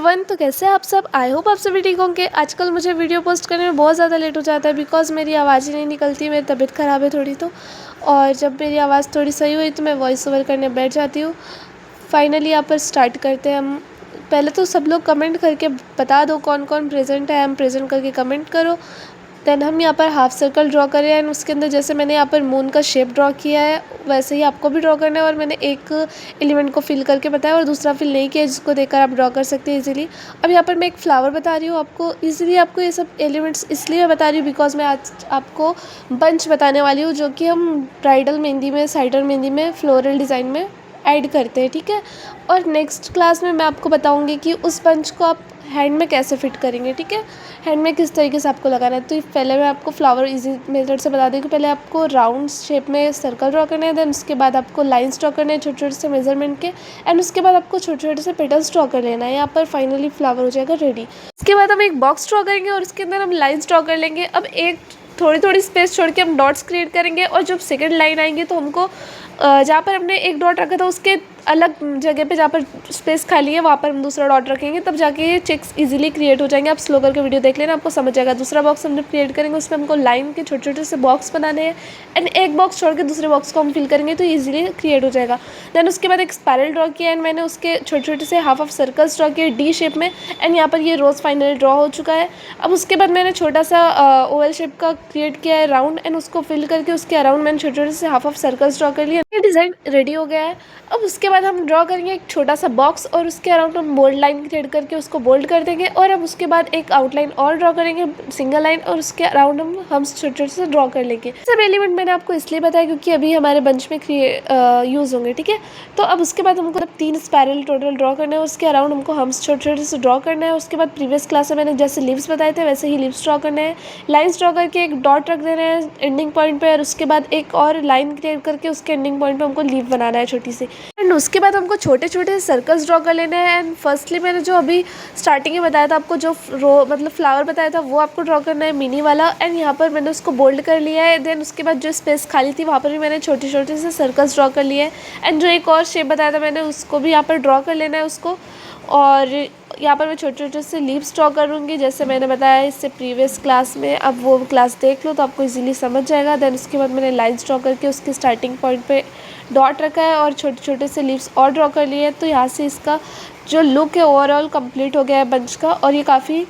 Everyone, तो कैसे हैं आप सब। आई होप आप सभी ठीक होंगे। आजकल मुझे वीडियो पोस्ट करने में बहुत ज़्यादा लेट हो जाता है बिकॉज़ मेरी आवाज़ ही नहीं निकलती, मेरी तबीयत ख़राब है थोड़ी तो। और जब मेरी आवाज़ थोड़ी सही हुई तो मैं वॉइस ओवर करने बैठ जाती हूँ। फाइनली यहाँ पर स्टार्ट करते हैं हम। पहले तो सब लोग कमेंट करके बता दो कौन कौन प्रेजेंट है, हम प्रेजेंट करके कमेंट करो। देन हम यहाँ पर हाफ सर्कल ड्रॉ करें एंड उसके अंदर जैसे मैंने यहाँ पर मून का शेप ड्रॉ किया है वैसे ही आपको भी ड्रॉ करना है। और मैंने एक एलिमेंट को फिल करके बताया और दूसरा फिल नहीं किया, जिसको देखकर आप ड्रॉ कर सकते हैं इजीली। अब यहाँ पर मैं एक फ्लावर बता रही हूँ आपको इजीली। आपको ये सब एलिमेंट्स इसलिए मैं बता रही हूँ बिकॉज मैं आज आपको बंच बताने वाली हूँ, जो कि हम ब्राइडल मेहंदी में, साइडर मेहंदी में, फ्लोरल डिज़ाइन में ऐड करते हैं, ठीक है। और नेक्स्ट क्लास में मैं आपको बताऊँगी कि उस बंच को आप हैंड में कैसे फिट करेंगे, ठीक है, हैंड में किस तरीके से आपको लगाना है। तो पहले मैं आपको फ्लावर इजी मेथड से बता दूँ कि पहले आपको राउंड शेप में सर्कल ड्रॉ करना है, देन उसके बाद आपको लाइंस ड्रॉ करने हैं छोटे छोटे से मेजरमेंट के, एंड उसके बाद आपको छोटे छोटे से पेटल्स ड्रॉ कर लेना है। यहाँ पर फाइनली फ्लावर हो जाएगा रेडी। इसके बाद हम एक बॉक्स ड्रॉ करेंगे और उसके अंदर हम लाइन्स ड्रॉ कर लेंगे। अब एक थोड़ी थोड़ी स्पेस छोड़ के हम डॉट्स क्रिएट करेंगे और जब सेकेंड लाइन आएंगे तो हमको जहाँ पर हमने एक डॉट रखा था उसके अलग जगह पे जहाँ पर स्पेस खाली है वहाँ पर हम दूसरा डॉट रखेंगे, तब जाके ये चेक्स इजीली क्रिएट हो जाएंगे। आप स्लो करके वीडियो देख लेना, आपको समझ जाएगा। दूसरा बॉक्स हम जब क्रिएट करेंगे उसमें हमको लाइन के छोटे छोटे से बॉक्स बनाने हैं एंड एक बॉक्स छोड़ के दूसरे बॉक्स को हम फिल करेंगे तो ईजिली क्रिएट हो जाएगा। देन उसके बाद एक स्पायरल ड्रॉ किया एंड मैंने उसके छोटे छोटे से हाफ सर्कल्स ड्रॉ किए डी शेप में, एंड यहाँ पर ये रोज़ फाइनली ड्रॉ हो चुका है। अब उसके बाद मैंने छोटा सा ओवल शेप का क्रिएट किया है राउंड, एंड उसको फिल करके उसके अराउंड मैंने छोटे छोटे से हाफ सर्कल्स ड्रॉ कर लिया। ये डिज़ाइन रेडी हो गया है। अब उसके बाद हम ड्रॉ करेंगे एक छोटा सा बॉक्स और उसके अराउंड हम बोल्ड लाइन क्रिएट करके उसको बोल्ड कर देंगे, और अब उसके बाद एक आउटलाइन और ड्रॉ करेंगे सिंगल लाइन, और उसके अराउंड हम छोटे छोटे से ड्रॉ कर लेंगे। सब एलिमेंट मैंने आपको इसलिए बताया क्योंकि अभी हमारे बंच में यूज़ होंगे, ठीक है। तो अब उसके बाद हमको 3 स्पायरल टोटल ड्रॉ करना है, उसके अराउंड हमको हम छोटे छोटे से ड्रॉ करना है। उसके बाद प्रीवियस क्लास में मैंने जैसे लीव्स बताए थे वैसे ही लीव्स ड्रॉ करना है। लाइन्स ड्रॉ करके एक डॉट रख देना है एंडिंग पॉइंट पे, और उसके बाद एक और लाइन क्रिएट करके उसके एंडिंग पॉइंट पे हमको लीव बनाना है छोटी सी, एंड उसके बाद हमको छोटे छोटे सर्कल्स ड्रॉ कर लेने हैं। एंड फर्स्टली मैंने जो अभी स्टार्टिंग में बताया था आपको, जो मतलब फ्लावर बताया था वो आपको ड्रॉ करना है मिनी वाला, एंड यहाँ पर मैंने उसको बोल्ड कर लिया है। देन उसके बाद जो स्पेस खाली थी वहाँ पर भी मैंने छोटे छोटे से सर्कल्स ड्रॉ कर लिए हैं, एंड जो एक और शेप बताया था मैंने उसको भी यहाँ पर ड्रॉ कर लेना है उसको। और यहाँ पर मैं छोटे छोटे से लीव्स ड्रॉ करूँगी जैसे मैंने बताया इससे प्रीवियस क्लास में। अब वो क्लास देख लो तो आपको इजीली समझ जाएगा। देन उसके बाद मैंने लाइन्स ड्रॉ करके उसके स्टार्टिंग पॉइंट पे डॉट रखा है और छोटे छोटे से लीव्स और ड्रॉ कर लिए हैं। तो यहाँ से इसका जो लुक है ओवरऑल कंप्लीट हो गया है बंच का, और ये काफ़ी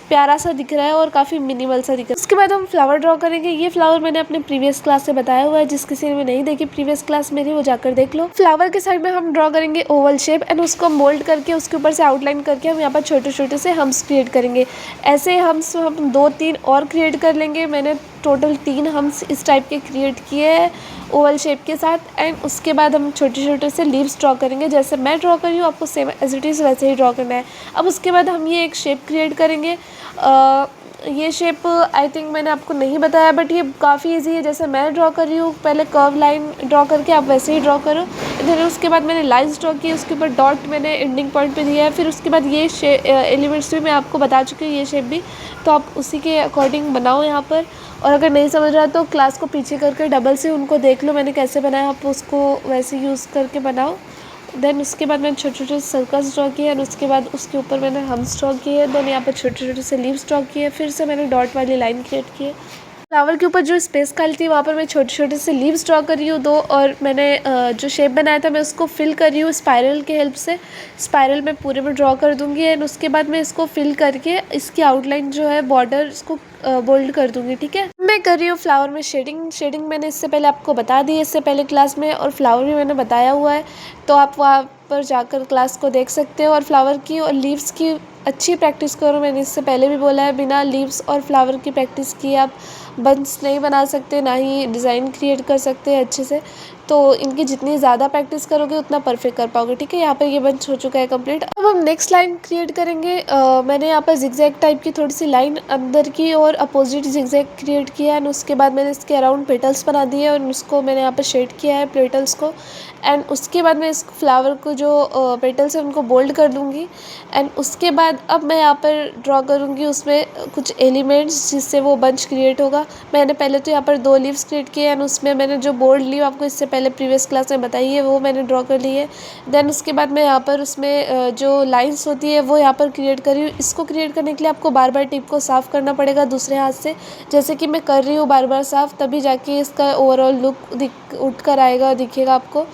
प्यारा सा दिख रहा है और काफ़ी मिनिमल सा दिख रहा है। उसके बाद हम फ्लावर ड्रॉ करेंगे। ये फ्लावर मैंने अपने प्रीवियस क्लास से बताया हुआ है, जिस किसी ने नहीं देखी प्रीवियस क्लास मेरी वो जाकर देख लो। फ्लावर के साइड में हम ड्रॉ करेंगे ओवल शेप, एंड उसको मोल्ड करके उसके ऊपर से आउटलाइन करके हम यहाँ पर छोटे छोटे से हम्स क्रिएट करेंगे। ऐसे हम्स हम 2-3 और क्रिएट कर लेंगे। मैंने टोटल 3 हम्स इस टाइप के क्रिएट किए हैं ओवल शेप के साथ, एंड उसके बाद हम छोटे छोटे से लीव्स ड्रॉ करेंगे जैसे मैं ड्रॉ कर रही हूँ, आपको सेम एज इट इज़ वैसे ही ड्रॉ करना है। अब उसके बाद हम ये एक शेप क्रिएट करेंगे। ये शेप आई थिंक मैंने आपको नहीं बताया, बट ये काफ़ी इजी है। जैसे मैं ड्रॉ कर रही हूँ, पहले कर्व लाइन ड्रॉ करके आप वैसे ही ड्रॉ करो। इधर उसके बाद मैंने लाइन्स ड्रॉ की, उसके ऊपर डॉट मैंने एंडिंग पॉइंट पे दिया है। फिर उसके बाद ये एलिमेंट्स भी मैं आपको बता चुकी हूँ, ये शेप भी, तो आप उसी के अकॉर्डिंग बनाओ यहाँ पर। और अगर नहीं समझ रहा तो क्लास को पीछे करके डबल से उनको देख लो मैंने कैसे बनाया, आप उसको वैसे यूज़ करके बनाओ। देन उसके बाद मैंने छोटे छोटे सर्कल्स ड्रॉ किए, और उसके बाद उसके ऊपर मैंने हम्स ड्रॉ किए। देन यहाँ पर छोटे छोटे से लीव्स ड्रॉ किए, फिर से मैंने डॉट वाली लाइन क्रिएट की है। फ्लावर के ऊपर जो स्पेस खाली थी वहाँ पर मैं छोटे छोटे से लीव्स ड्रॉ कर रही हूँ 2, और मैंने जो शेप बनाया था मैं उसको फिल कर रही हूँ स्पायरल के हेल्प से। स्पायरल मैं पूरे में ड्रॉ कर दूँगी, एंड उसके बाद मैं इसको फिल करके इसकी आउटलाइन जो है बॉर्डर इसको बोल्ड कर दूँगी, ठीक है। मैं कर रही हूँ फ्लावर में शेडिंग मैंने इससे पहले आपको बता दी इससे पहले क्लास में, और फ्लावर भी मैंने बताया हुआ है, तो आप वहाँ पर जाकर क्लास को देख सकते हो। और फ्लावर की और लीव्स की अच्छी प्रैक्टिस करो, मैंने इससे पहले भी बोला है, बिना लीव्स और फ्लावर की प्रैक्टिस किए आप बंच नहीं बना सकते, ना ही डिज़ाइन क्रिएट कर सकते हैं अच्छे से। तो इनकी जितनी ज़्यादा प्रैक्टिस करोगे उतना परफेक्ट कर पाओगे, ठीक है। यहाँ पर ये बंच हो चुका है कंप्लीट। अब हम नेक्स्ट लाइन क्रिएट करेंगे। मैंने यहाँ पर जिगजैग टाइप की थोड़ी सी लाइन अंदर की और अपोजिट जिगजैग क्रिएट किया, एंड उसके बाद मैंने इसके अराउंड पेटल्स बना दिए और उसको मैंने यहाँ पर शेड किया है पेटल्स को। एंड उसके बाद मैं इस फ्लावर को जो पेटल्स है उनको बोल्ड कर दूँगी, एंड उसके बाद अब मैं यहाँ पर ड्रॉ करूँगी उसमें कुछ एलिमेंट्स जिससे वो बंच क्रिएट होगा। मैंने पहले तो यहाँ पर 2 लीव्स क्रिएट किए, एंड उसमें मैंने जो बोल्ड लीव आपको इससे पहले प्रीवियस क्लास में बताई है वो मैंने ड्रॉ कर ली है। देन उसके बाद मैं यहाँ पर उसमें जो लाइंस होती है वो यहाँ पर क्रिएट कर रही हूँ। इसको क्रिएट करने के लिए आपको बार बार टिप को साफ़ करना पड़ेगा दूसरे हाथ से, जैसे कि मैं कर रही हूँ बार बार साफ़, तभी जाके इसका ओवरऑल लुक उठ कर आएगा, दिखेगा आपको।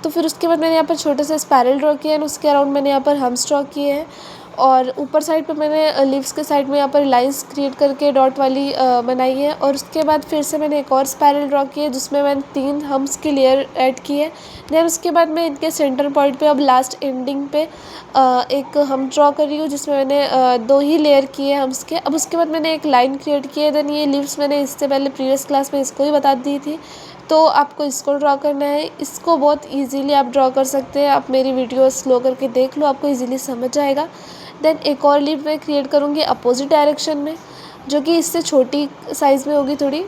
तो फिर उसके बाद मैंने यहाँ पर छोटे से स्पायरल ड्रॉ किया है, उसके अराउंड मैंने यहाँ पर हम्स ड्रॉ किए हैं। और ऊपर साइड पे मैंने लीव्स के साइड में यहाँ पर लाइंस क्रिएट करके डॉट वाली बनाई है। और उसके बाद फिर से मैंने एक और स्पायरल ड्रॉ की है जिसमें मैंने 3 हम्स की लेयर ऐड की है। देन उसके बाद मैं इनके सेंटर पॉइंट पे अब लास्ट एंडिंग पे एक हम ड्रॉ कर रही हूँ जिसमें मैंने 2 ही लेयर किए हैं हम्स के। अब उसके बाद मैंने एक लाइन क्रिएट की है। देन ये लीव्स मैंने इससे पहले प्रीवियस क्लास में इसको ही बता दी थी, तो आपको इसको ड्रॉ करना है। इसको बहुत इजीली आप ड्रॉ कर सकते हैं, आप मेरी वीडियो स्लो करके देख लो, आपको इजीली समझ जाएगा। देन एक और लीफ मैं क्रिएट करूँगी अपोजिट डायरेक्शन में, जो कि इससे छोटी साइज़ में होगी थोड़ी।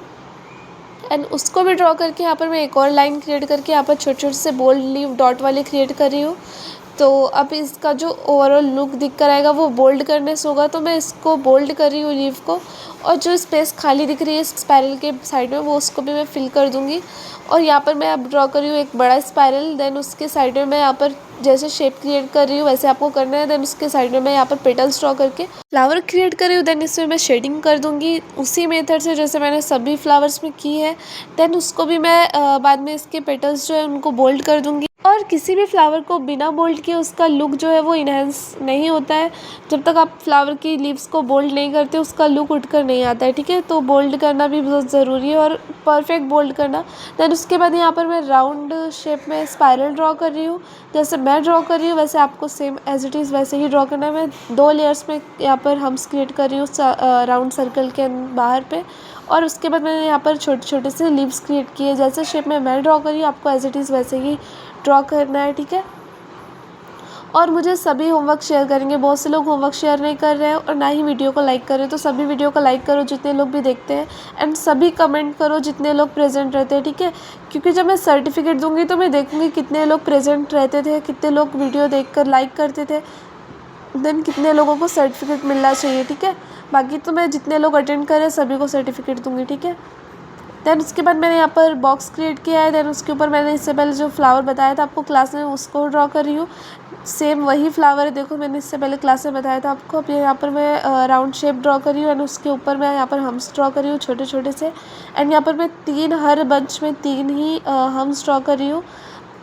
एंड उसको भी ड्रॉ करके यहाँ पर मैं एक और लाइन क्रिएट करके यहाँ पर छोटे छोटे से बोल्ड लीफ डॉट वाले क्रिएट कर रही हूँ। तो अब इसका जो ओवरऑल लुक दिख कर आएगा वो बोल्ड करने से होगा, तो मैं इसको बोल्ड कर रही हूँ लीफ को। और जो स्पेस खाली दिख रही है स्पायरल के साइड में वो उसको भी मैं फिल कर दूँगी। और यहाँ पर मैं अब ड्रॉ कर रही हूँ एक बड़ा स्पायरल। देन उसके साइड में मैं यहाँ पर जैसे शेप क्रिएट कर रही हूँ वैसे आपको करना है। देन उसके साइड में मैं यहाँ पर पेटल्स ड्रॉ करके फ्लावर क्रिएट कर रही हूँ। देन इसमें मैं शेडिंग कर दूँगी उसी मेथड से जैसे मैंने सभी फ्लावर्स में की है। देन उसको भी मैं बाद में इसके पेटल्स जो है उनको बोल्ड कर दूँगी। और किसी भी फ्लावर को बिना बोल्ड किए उसका लुक जो है वो इन्हेंस नहीं होता है। जब तक आप फ्लावर की लीव्स को बोल्ड नहीं करते उसका लुक उठकर नहीं आता है, ठीक है। तो बोल्ड करना भी बहुत ज़रूरी है और परफेक्ट बोल्ड करना। देन उसके बाद यहाँ पर मैं राउंड शेप में स्पायरल ड्रॉ कर रही हूँ। जैसे मैं ड्रॉ कर रही हूँ वैसे आपको सेम एज इट इज़ वैसे ही ड्रॉ करना है। मैं 2 लेयर्स में यहाँ पर हम्स क्रिएट कर रही हूँ राउंड सर्कल के बाहर पे। और उसके बाद मैंने यहाँ पर छोटे छोटे से लीव्स क्रिएट किए। जैसे शेप में मैं ड्रॉ कर रही हूँ आपको एज इट इज़ वैसे ही ड्रॉ करना है, ठीक है। और मुझे सभी होमवर्क शेयर करेंगे, बहुत से लोग होमवर्क शेयर नहीं कर रहे हैं और ना ही वीडियो को लाइक कर रहे हैं। तो सभी वीडियो को लाइक करो जितने लोग भी देखते हैं, एंड सभी कमेंट करो जितने लोग प्रेजेंट रहते हैं, ठीक है। क्योंकि जब मैं सर्टिफिकेट दूंगी तो मैं देखूंगी कितने लोग प्रेजेंट रहते थे, कितने लोग वीडियो देखकर लाइक करते थे, देन कितने लोगों को सर्टिफिकेट मिलना चाहिए, ठीक है। बाकी तो मैं जितने लोग अटेंड कर रहे हैं सभी को सर्टिफिकेट दूंगी, ठीक है। देन उसके बाद मैंने यहाँ पर बॉक्स क्रिएट किया है। देन उसके ऊपर मैंने इससे पहले जो फ्लावर बताया था आपको क्लास में उसको ड्रॉ कर रही हूँ। सेम वही फ्लावर है, देखो मैंने इससे पहले क्लास में बताया था आपको। अब यहाँ पर मैं राउंड शेप ड्रॉ कर रही हूँ एंड उसके ऊपर मैं यहाँ पर हम्स ड्रॉ कर रही हूँ छोटे छोटे से। एंड यहाँ पर मैं 3 हर बंच में 3 ही हम्स ड्रॉ कर रही हूँ।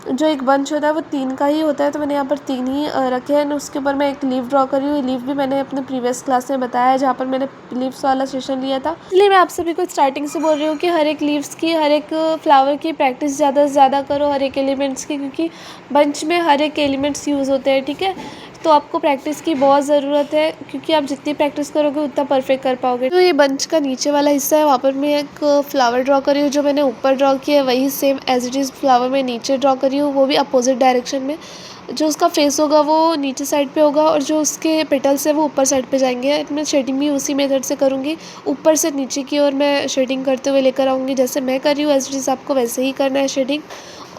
जो एक बंच होता है वो 3 का ही होता है, तो मैंने यहाँ पर 3 ही रखे हैं। उसके ऊपर मैं एक लीफ ड्रॉ कर रही हूँ। लीफ भी मैंने अपने प्रीवियस क्लास में बताया है जहाँ पर मैंने लीव्स वाला सेशन लिया था। इसलिए मैं आप सभी को स्टार्टिंग से बोल रही हूँ कि हर एक लीव्स की, हर एक फ्लावर की प्रैक्टिस ज़्यादा से ज़्यादा करो, हर एक एलिमेंट्स की, क्योंकि बंच में हर एक एलिमेंट्स यूज़ होते हैं, ठीक है। तो आपको प्रैक्टिस की बहुत ज़रूरत है, क्योंकि आप जितनी प्रैक्टिस करोगे उतना परफेक्ट कर पाओगे। तो ये बंच का नीचे वाला हिस्सा है, वहाँ पर मैं एक फ्लावर ड्रॉ कर रही हूँ। जो मैंने ऊपर ड्रॉ किया है वही same as it is flower मैं नीचे ड्रॉ कर रही हूँ, वो भी अपोजिट डायरेक्शन में। जो उसका फेस होगा वो नीचे साइड पे होगा और जो उसके पेटल्स है वो ऊपर साइड पे जाएंगे। मैं शेडिंग भी उसी मेथड से करूँगी, ऊपर से नीचे की ओर मैं शेडिंग करते हुए लेकर आऊँगी। जैसे मैं कर रही हूँ एज इट इज़ आपको वैसे ही करना है शेडिंग।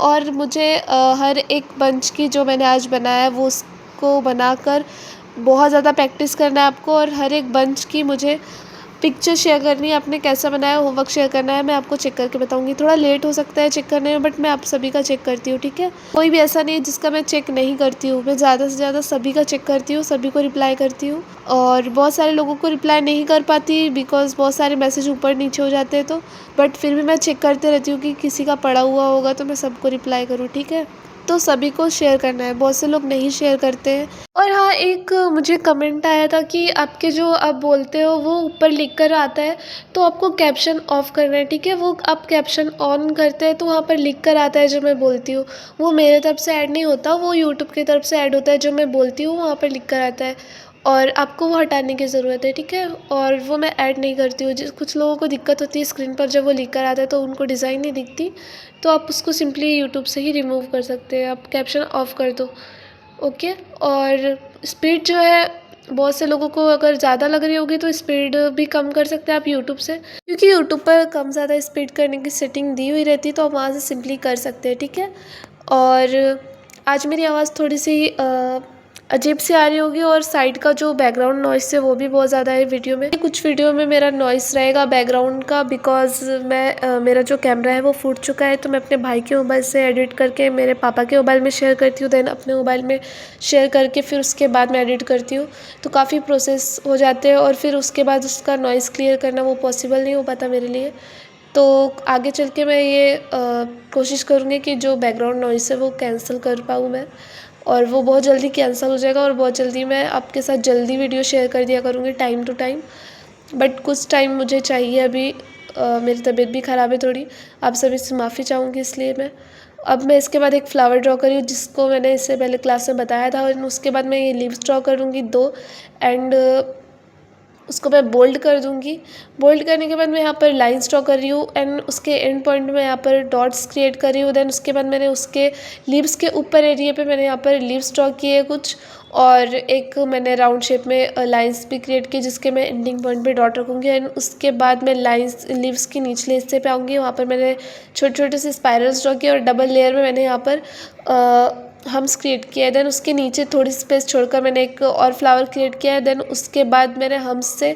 और मुझे हर एक बंच की जो मैंने आज बनाया है वो को बनाकर बहुत ज़्यादा प्रैक्टिस करना है आपको। और हर एक बंच की मुझे पिक्चर शेयर करनी है, आपने कैसा बनाया होमवर्क शेयर करना है, मैं आपको चेक करके बताऊंगी। थोड़ा लेट हो सकता है चेक करने में, बट मैं आप सभी का चेक करती हूँ, ठीक है। कोई भी ऐसा नहीं है जिसका मैं चेक नहीं करती हूँ, मैं ज़्यादा से ज़्यादा सभी का चेक करती हूँ, सभी को रिप्लाई करती हूँ। और बहुत सारे लोगों को रिप्लाई नहीं कर पाती बिकॉज बहुत सारे मैसेज ऊपर नीचे हो जाते हैं, तो बट फिर भी मैं चेक करते रहती हूँ कि किसी का पड़ा हुआ होगा तो मैं सबको रिप्लाई करूँ, ठीक है। तो सभी को शेयर करना है, बहुत से लोग नहीं शेयर करते हैं। और हाँ, एक मुझे कमेंट आया था कि आपके जो आप बोलते हो वो ऊपर लिख कर आता है, तो आपको कैप्शन ऑफ करना है, ठीक है। वो आप कैप्शन ऑन करते हैं तो वहाँ पर लिख कर आता है जो मैं बोलती हूँ, वो मेरे तरफ से ऐड नहीं होता, वो यूट्यूब की तरफ से ऐड होता है। जो मैं बोलती हूँ वहाँ पर लिख कर आता है और आपको वो हटाने की ज़रूरत है, ठीक है। और वो मैं ऐड नहीं करती हूँ। कुछ लोगों को दिक्कत होती है स्क्रीन पर जब वो लिख कर आता है तो उनको डिज़ाइन नहीं दिखती, तो आप उसको सिंपली यूट्यूब से ही रिमूव कर सकते हैं। आप कैप्शन ऑफ कर दो, ओके। और स्पीड जो है बहुत से लोगों को अगर ज़्यादा लग रही होगी तो स्पीड भी कम कर सकते हैं आप यूट्यूब से, क्योंकि यूट्यूब पर कम ज़्यादा स्पीड करने की सेटिंग दी हुई रहती है, तो आप वहाँ से सिंपली कर सकते हैं, ठीक है। और आज मेरी आवाज़ थोड़ी सी अजीब सी आ रही होगी और साइड का जो बैकग्राउंड नॉइस है वो भी बहुत ज़्यादा है वीडियो में। कुछ वीडियो में मेरा नॉइस रहेगा बैकग्राउंड का, बिकॉज मेरा जो कैमरा है वो फूट चुका है, तो मैं अपने भाई के मोबाइल से एडिट करके मेरे पापा के मोबाइल में शेयर करती हूँ, देन अपने मोबाइल में शेयर करके फिर उसके बाद मैं एडिट करती हूँ। तो काफ़ी प्रोसेस हो जाते हैं और फिर उसके बाद उसका नॉइस क्लियर करना वो पॉसिबल नहीं हो पाता मेरे लिए। तो आगे चल के मैं ये कोशिश करूँगी कि जो बैकग्राउंड नॉइस है वो कैंसिल कर पाऊँ मैं, और वो बहुत जल्दी कैंसिल हो जाएगा और बहुत जल्दी मैं आपके साथ जल्दी वीडियो शेयर कर दिया करूँगी टाइम टू टाइम। बट कुछ टाइम मुझे चाहिए अभी, मेरी तबीयत भी ख़राब है थोड़ी, आप सभी से माफ़ी चाहूँगी इसलिए मैं। अब मैं इसके बाद एक फ्लावर ड्रॉ करी हूँ जिसको मैंने इससे पहले क्लास में बताया था, और उसके बाद मैं ये लीव्स ड्रॉ करूँगी 2, एंड उसको मैं बोल्ड कर दूँगी। बोल्ड करने के बाद मैं यहाँ पर लाइंस ड्रॉ कर रही हूँ एंड उसके एंड पॉइंट में यहाँ पर डॉट्स क्रिएट कर रही हूँ। देन उसके बाद मैंने उसके लीव्स के ऊपर एरिया पे मैंने यहाँ पर लीव्स ड्रॉ किए कुछ, और एक मैंने राउंड शेप में लाइंस भी क्रिएट की जिसके मैं एंडिंग पॉइंट पे डॉट रखूँगी। एंड उसके बाद मैं लाइंस लीव्स के निचले हिस्से पे आऊँगी, वहाँ पर मैंने छोटे छोटे से स्पाइरल्स ड्रॉ किए और डबल लेयर में मैंने यहाँ पर हम्स क्रिएट किया है। देन उसके नीचे थोड़ी स्पेस छोड़कर मैंने एक और फ्लावर क्रिएट किया है। देन उसके बाद मैंने हम्स से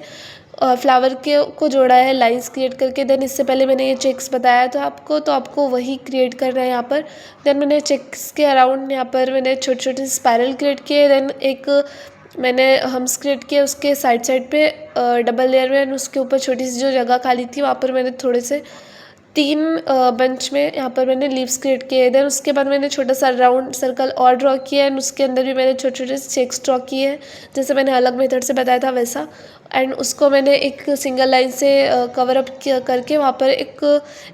फ्लावर के को जोड़ा है लाइंस क्रिएट करके। देन इससे पहले मैंने ये चेक्स बताया था आपको, तो आपको वही क्रिएट करना है यहाँ पर। देन मैंने चेक्स के अराउंड यहाँ पर मैंने छोटे छोटे स्पाइरल क्रिएट किए। देन एक मैंने हम्स क्रिएट किए उसके साइड साइड पे डबल लेयर में, उसके ऊपर छोटी सी जो जगह खाली थी वहाँ पर मैंने थोड़े से 3 बंच में यहाँ पर मैंने लीव्स क्रिएट किए। देन उसके बाद मैंने छोटा सा राउंड सर्कल और ड्रॉ किया एंड उसके अंदर भी मैंने छोटे छोटे चेक्स ड्रॉ किए हैं जैसे मैंने अलग मेथड से बताया था वैसा। एंड उसको मैंने एक सिंगल लाइन से कवर अप करके वहाँ पर एक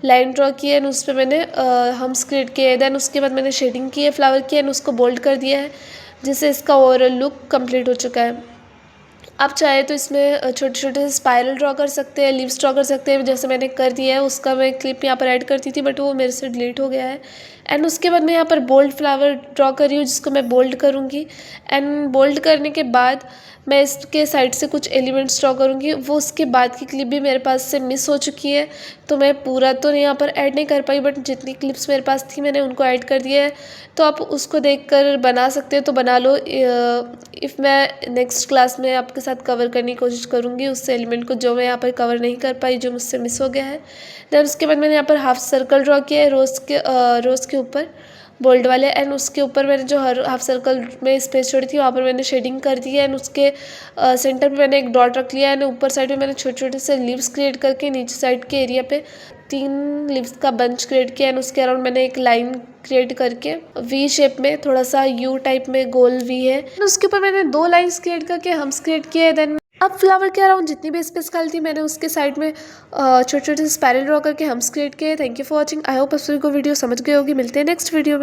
लाइन ड्रॉ की है एंड उस पर मैंने हम्स क्रिएट किए। देन उसके बाद मैंने शेडिंग की है फ्लावर की एंड उसको बोल्ड कर दिया है, जिससे इसका ओवरऑल लुक कंप्लीट हो चुका है। आप चाहे तो इसमें छोटे छोटे स्पाइरल ड्रॉ कर सकते हैं, लीव्स ड्रॉ कर सकते हैं, जैसे मैंने कर दिया है। उसका मैं क्लिप यहाँ पर ऐड करती थी बट वो मेरे से डिलीट हो गया है। एंड उसके बाद मैं यहाँ पर बोल्ड फ्लावर ड्रॉ कर रही हूँ जिसको मैं बोल्ड करूँगी। एंड बोल्ड करने के बाद मैं इसके साइड से कुछ एलिमेंट्स ड्रॉ करूँगी, वो उसके बाद की क्लिप भी मेरे पास से मिस हो चुकी है, तो मैं पूरा तो यहाँ पर ऐड नहीं कर पाई, बट जितनी क्लिप्स मेरे पास थी मैंने उनको ऐड कर दिया है। तो आप उसको देखकर बना सकते हो तो बना लो। इफ़ मैं नेक्स्ट क्लास में आपके साथ कवर करने की कोशिश करूँगी उस एलिमेंट को जो मैं यहाँ पर कवर नहीं कर पाई, जो मुझसे मिस हो गया है। देन उसके बाद मैंने यहाँ पर हाफ सर्कल ड्रॉ किया है रोज़ के ऊपर बोल्ड वाले, एंड उसके ऊपर मैंने जो हर हाफ सर्कल में स्पेस छोड़ी थी वहाँ पर मैंने शेडिंग कर दी है। एंड उसके सेंटर पे मैंने एक डॉट रख लिया है एंड ऊपर साइड में मैंने छोटे छोटे से लीव्स क्रिएट करके नीचे साइड के एरिया पे 3 लीव्स का बंच क्रिएट किया एंड उसके अराउंड मैंने एक लाइन क्रिएट करके वी शेप में थोड़ा सा यू टाइप में गोल वी है, उसके ऊपर मैंने 2 लाइन्स क्रिएट करके हम्स क्रिएट किए। देन अब फ्लावर के अराउंड जितनी भी स्पेस खाली थी मैंने उसके साइड में छोटे छोटे स्पाइरल ड्रॉ करके हम्स क्रिएट किए। Thank you for watching. I hope आप सभी को वीडियो समझ गए होगी। मिलते हैं नेक्स्ट वीडियो में।